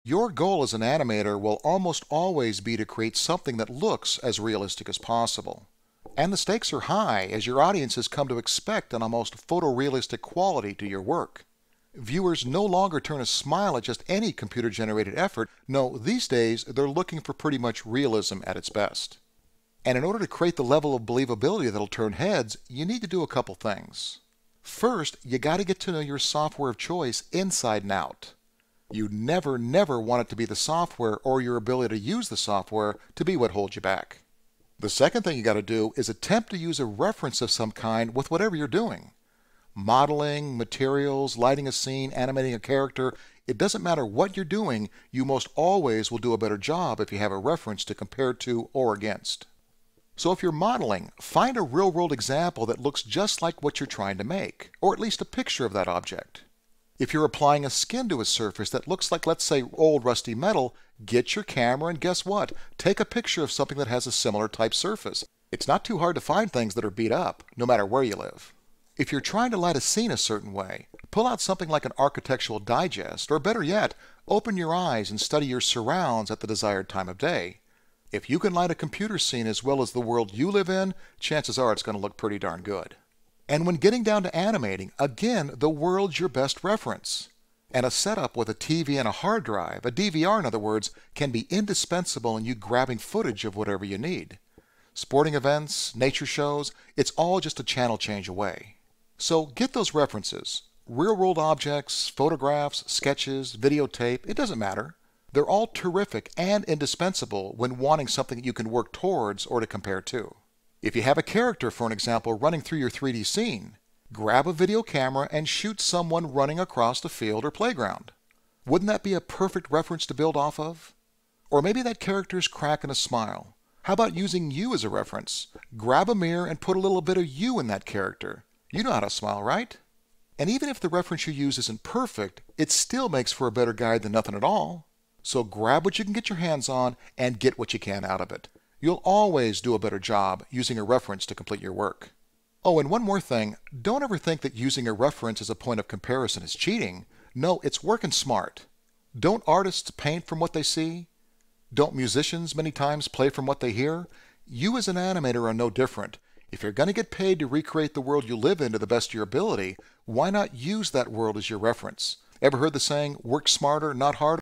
Your goal as an animator will almost always be to create something that looks as realistic as possible. And the stakes are high as your audience has come to expect an almost photorealistic quality to your work. Viewers no longer turn a smile at just any computer-generated effort. No, these days they're looking for pretty much realism at its best. And in order to create the level of believability that'll turn heads, you need to do a couple things. First, you got to get to know your software of choice inside and out. You never want it to be the software or your ability to use the software to be what holds you back. The second thing you got to do is attempt to use a reference of some kind with whatever you're doing. Modeling, materials, lighting a scene, animating a character, it doesn't matter what you're doing, you most always will do a better job if you have a reference to compare to or against. So if you're modeling, find a real-world example that looks just like what you're trying to make, or at least a picture of that object. If you're applying a skin to a surface that looks like, let's say, old rusty metal, get your camera and guess what? Take a picture of something that has a similar type surface. It's not too hard to find things that are beat up, no matter where you live. If you're trying to light a scene a certain way, pull out something like an architectural digest, or better yet, open your eyes and study your surrounds at the desired time of day. If you can light a computer scene as well as the world you live in, chances are it's going to look pretty darn good. And when getting down to animating, again, the world's your best reference. And a setup with a TV and a hard drive, a DVR in other words, can be indispensable in you grabbing footage of whatever you need. Sporting events, nature shows, it's all just a channel change away. So get those references. Real-world objects, photographs, sketches, videotape, it doesn't matter. They're all terrific and indispensable when wanting something you can work towards or to compare to. If you have a character, for an example, running through your 3D scene, grab a video camera and shoot someone running across the field or playground. Wouldn't that be a perfect reference to build off of? Or maybe that character's cracking a smile. How about using you as a reference? Grab a mirror and put a little bit of you in that character. You know how to smile, right? And even if the reference you use isn't perfect, it still makes for a better guide than nothing at all. So grab what you can get your hands on and get what you can out of it. You'll always do a better job using a reference to complete your work. Oh, and one more thing, don't ever think that using a reference as a point of comparison is cheating. No, it's working smart. Don't artists paint from what they see? Don't musicians many times play from what they hear? You as an animator are no different. If you're going to get paid to recreate the world you live in to the best of your ability, why not use that world as your reference? Ever heard the saying, work smarter, not harder?